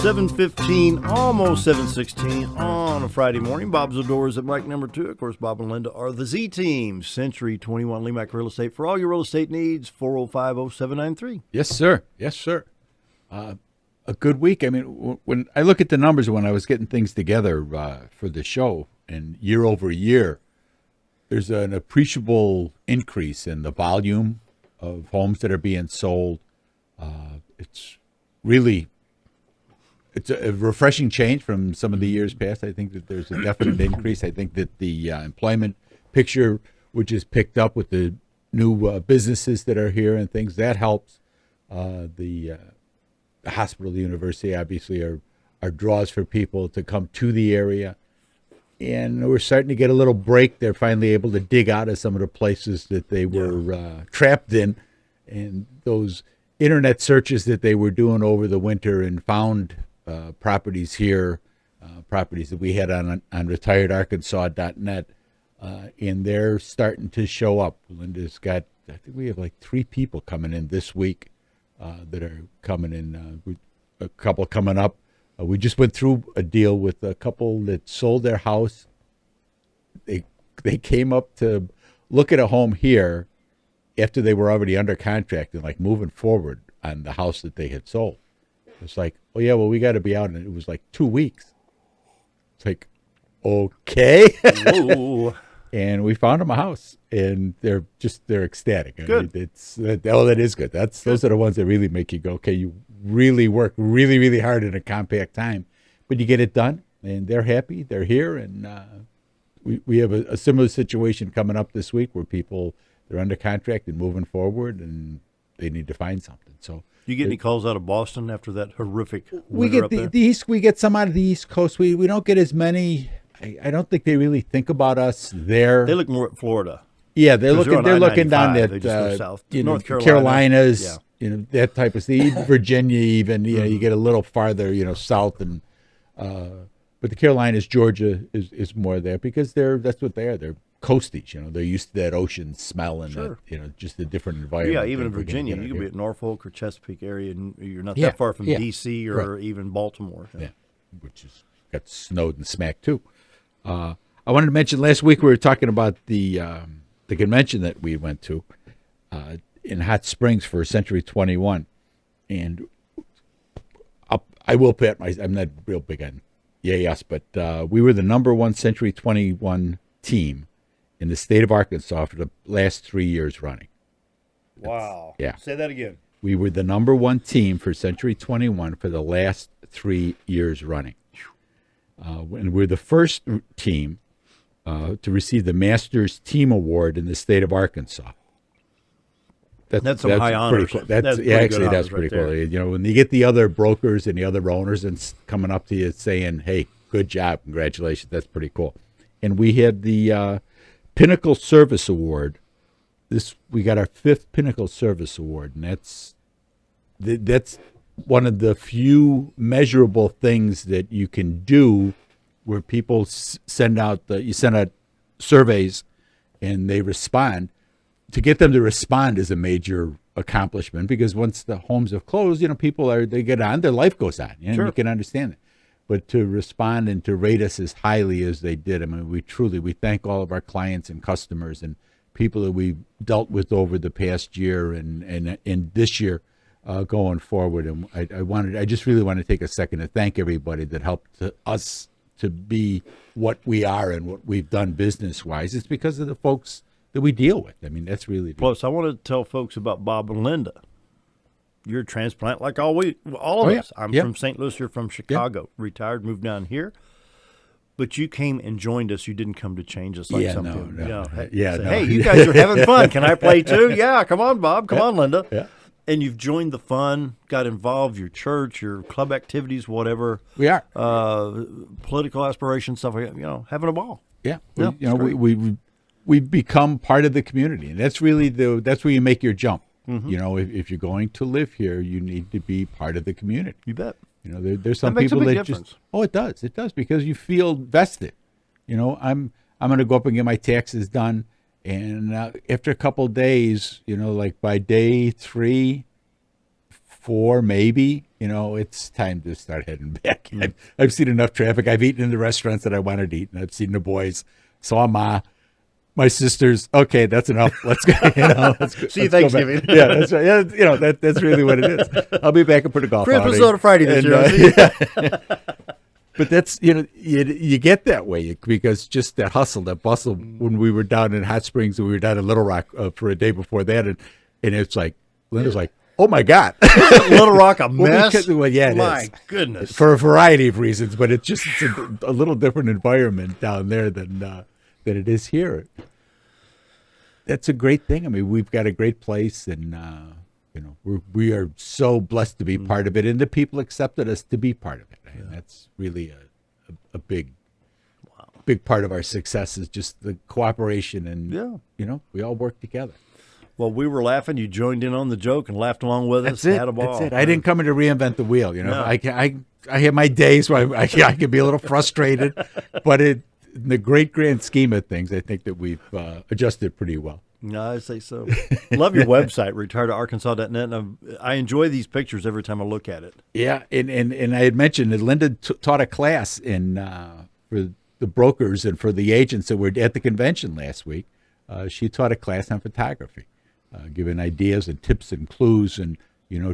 7:15, almost 7:16 on a Friday morning. Bob Zdora is at mic number 2. Of course, Bob and Linda are the Z Team. Century 21 Lemac Real Estate for all your real estate needs. 405-0793. Yes, sir. Yes, sir. A good week. I mean, when I look at the numbers when I was getting things together for the show, and year over year, there's an appreciable increase in the volume of homes that are being sold. It's a refreshing change from some of the years past. I think that there's a definite increase. I think that the employment picture, which is picked up with the new businesses that are here and things, that helps. The hospital, the university, obviously are draws for people to come to the area. And we're starting to get a little break. They're finally able to dig out of some of the places that they were trapped in. And those internet searches that they were doing over the winter and found properties here, properties that we had on retiredarkansas.net, and they're starting to show up. Linda's got, I think we have like 3 people coming in this week that are coming in, a couple coming up. We just went through a deal with a couple that sold their house. They came up to look at a home here after they were already under contract and like moving forward on the house that they had sold. It's like, oh yeah, well, we got to be out. And it was like 2 weeks. It's like, okay. And we found them a house, and they're ecstatic. Good. I mean, that is good. Those are the ones that really make you go, okay, you really work really, really hard in a compact time, but you get it done, and they're happy. They're here, and we have a similar situation coming up this week where people, they're under contract and moving forward, and they need to find something. So, you get any calls out of Boston after that horrific we winter get up there? the East. We get some out of the East Coast. We don't get as many. I don't think they really think about us there. They look more at Florida. Yeah, they're looking down They at just go south. North Carolina. Carolinas, that type of thing. Virginia, even you get a little farther, south, and but the Carolinas, Georgia is more there because that's what they are. They're coasties, they're used to that ocean smell and that, just a different environment. Yeah, even in Virginia, you could be at Norfolk or Chesapeake area, and you're not that far from D.C. or even Baltimore. Yeah, which has got snowed and smacked too. I wanted to mention last week we were talking about the convention that we went to in Hot Springs for Century 21, and I will pat I'm not real big on us, but we were the number 1 Century 21 team in the state of Arkansas for the last 3 years running. Wow. Yeah. Say that again. We were the number 1 team for Century 21 for the last 3 years running. And we're the first team to receive the Masters Team Award in the state of Arkansas. That's some high honors. Cool. That's pretty cool. When you get the other brokers and the other owners and coming up to you saying, "Hey, good job, congratulations," that's pretty cool. And we had the Pinnacle Service Award. We got our 5th Pinnacle Service Award, and that's one of the few measurable things that you can do where people send out surveys and they respond. To get them to respond is a major accomplishment because once the homes have closed, people they get on, their life goes on. Sure. You can understand it. But to respond and to rate us as highly as they did, I mean, we thank all of our clients and customers and people that we've dealt with over the past year and this year going forward. And I just really want to take a second to thank everybody that helped us to be what we are and what we've done business-wise. It's because of the folks that we deal with. I mean, that's really Plus, I want to tell folks about Bob and Linda. You're a transplant like all of us. I'm from St. Louis. You're from Chicago. Retired, moved down here. But you came and joined us. You didn't come to change us like something. Hey, you guys are having fun. Can I play too? Yeah, come on, Bob. Come on, Linda. Yeah. And you've joined the fun, got involved, your church, your club activities, whatever. We are. Political aspirations, stuff like that, having a ball. Yeah. We've become part of the community. And that's really that's where you make your jump. Mm-hmm. If you're going to live here, you need to be part of the community. You bet. There's some people that difference. It does because you feel vested. I'm going to go up and get my taxes done, and after a couple of days, like by day 3, 4, maybe it's time to start heading back. I've seen enough traffic. I've eaten in the restaurants that I wanted to eat, and I've seen the boys. Saw my sisters. Okay, that's enough. Let's go. See you Thanksgiving. Yeah, that's right. Yeah, that's really what it is. I'll be back and put a golf outing. Christmas on Friday this year. But that's, you get that way because just that hustle, that bustle. When we were down in Hot Springs, and we were down in Little Rock for a day before that, and it's like Linda's like, "Oh my God, Little Rock a mess." Well, yeah, it my is. goodness, for a variety of reasons, but it's just a little different environment down there than it is here. That's a great thing. I mean, we've got a great place, and we are so blessed to be part of it, and the people accepted us to be part of it. And that's really a big part of our success is just the cooperation, and we all work together. Well, we were laughing. You joined in on the joke and laughed along with us. Had a ball. That's it. I didn't come in to reinvent the wheel. No. I have my days where I can be a little frustrated, but in the great grand scheme of things, I think that we've adjusted pretty well. No, I say so. Love your website, retiredarkansas.net. And I enjoy these pictures every time I look at it. Yeah, and I had mentioned that Linda taught a class for the brokers and for the agents that were at the convention last week. She taught a class on photography, giving ideas and tips and clues, and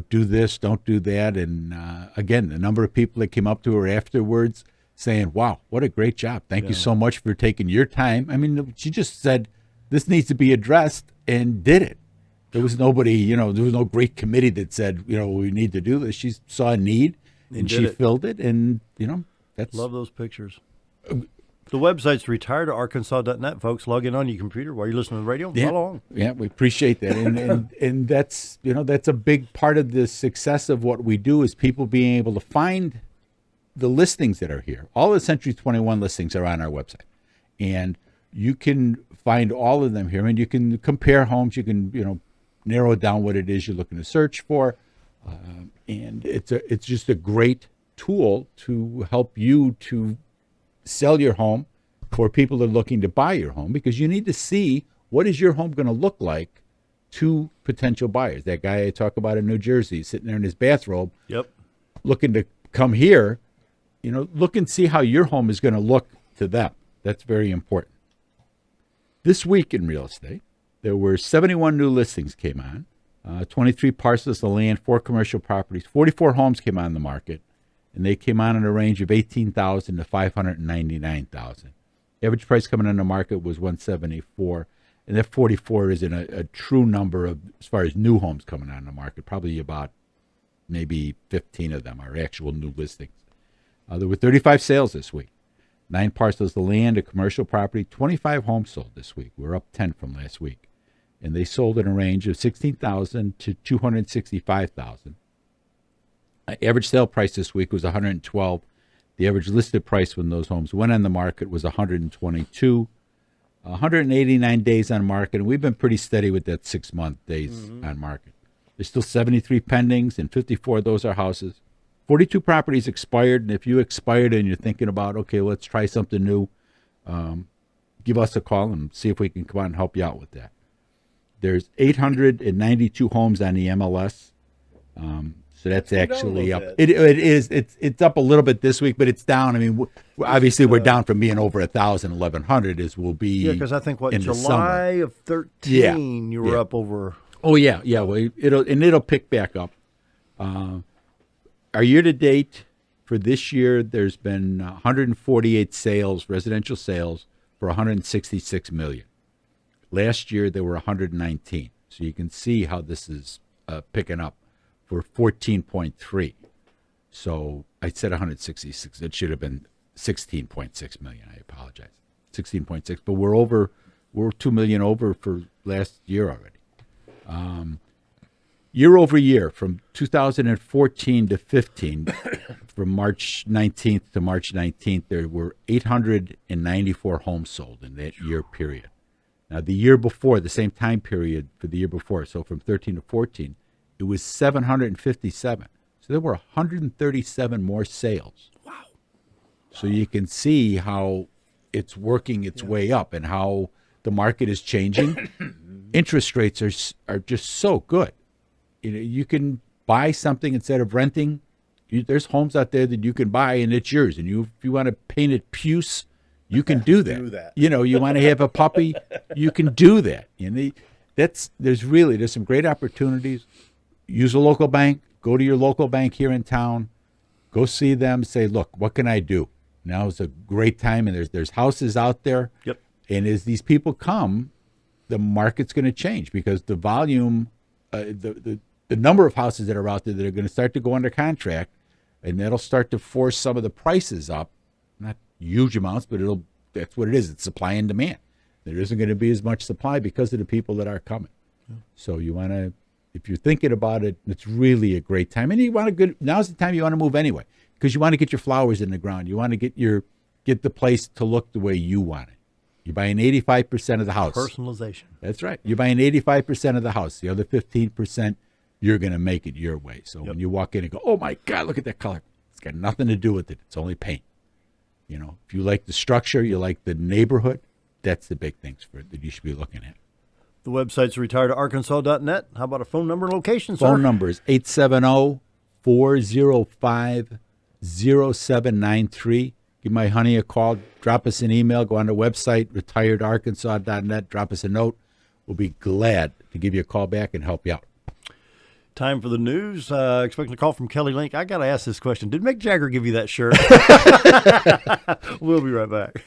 do this, don't do that. And again, the number of people that came up to her afterwards saying, "Wow, what a great job! Thank you so much for taking your time." I mean, she just said, "This needs to be addressed," and did it. There was nobody, there was no great committee that said, we need to do this. She saw a need, and she filled it, and, that's... Love those pictures. The website's retiredarkansas.net, folks. Log in on your computer while you're listening to the radio. Follow along. Yeah, we appreciate that. And that's, that's a big part of the success of what we do is people being able to find the listings that are here. All the Century 21 listings are on our website. And you can find all of them here, and you can compare homes. You can, narrow down what it is you're looking to search for, and it's just a great tool to help you to sell your home for people that are looking to buy your home, because you need to see what is your home going to look like to potential buyers. That guy I talk about in New Jersey, sitting there in his bathrobe, looking to come here. Look and see how your home is going to look to them. That's very important. This week in real estate, there were 71 new listings came on, 23 parcels of land, 4 commercial properties, 44 homes came on the market, and they came on in a range of $18,000 to $599,000. Average price coming on the market was $174,000, and that 44 isn't a true number of as far as new homes coming on the market. Probably about maybe 15 of them are actual new listings. There were 35 sales this week. 9 parcels of land, a commercial property, 25 homes sold this week. We're up 10 from last week. And they sold in a range of $16,000 to $265,000. Average sale price this week was $112,000. The average listed price when those homes went on the market was $122,000. 189 days on market, and we've been pretty steady with that 6-month days on market. There's still 73 pendings, and 54 of those are houses. 42 properties expired, and if you expired and you're thinking about, okay, let's try something new, give us a call and see if we can come out and help you out with that. There's 892 homes on the MLS, so that's actually up. It is. It's up a little bit this week, but it's down. I mean, obviously we're down from being over 1,000, 1,100 as we'll be. Yeah, because I think in July of 13 you were up over. Oh yeah. Well, it'll pick back up. Our year-to-date for this year, there's been 148 sales, residential sales, for $166 million. Last year, there were 119. So you can see how this is picking up for 14.3. So I said 166. It should have been 16.6 million. I apologize. 16.6. But we're 2 million over for last year already. Year over year, from 2014 to 15, from March 19th to March 19th, there were 894 homes sold in that year period. Now, the year before, the same time period for the year before, so from 13 to 14, it was 757. So there were 137 more sales. Wow. So you can see how it's working its way up and how the market is changing. Interest rates are just so good. You can buy something instead of renting There's homes out there that you can buy and it's yours. And if you want to paint it puce, you can do that. You want to have a puppy, you can do that. There's some great opportunities. Use a local bank. Go to your local bank here in town. Go see them. Say, look, what can I do? Now is a great time, and there's houses out there. Yep. And as these people come, the market's going to change because the volume, the number of houses that are out there that are going to start to go under contract, and that'll start to force some of the prices up. Not huge amounts, but that's what it is. It's supply and demand. There isn't going to be as much supply because of the people that are coming. Yeah. So if you're thinking about it, it's really a great time. And now's the time you want to move anyway, because you want to get your flowers in the ground. You want to get the place to look the way you want it. You're buying 85% of the house. Personalization. That's right. You're buying 85% of the house. The other 15%, you're going to make it your way. So when you walk in and go, oh my God, look at that color. It's got nothing to do with it. It's only paint. If you like the structure, you like the neighborhood, that's the big things that you should be looking at. The website's retiredarkansas.net. How about a phone number and location, sir? Phone number is 870-405-0793. Give my honey a call. Drop us an email. Go on the website, retiredarkansas.net. Drop us a note. We'll be glad to give you a call back and help you out. Time for the news. Expecting a call from Kelly Link. I got to ask this question. Did Mick Jagger give you that shirt? We'll be right back.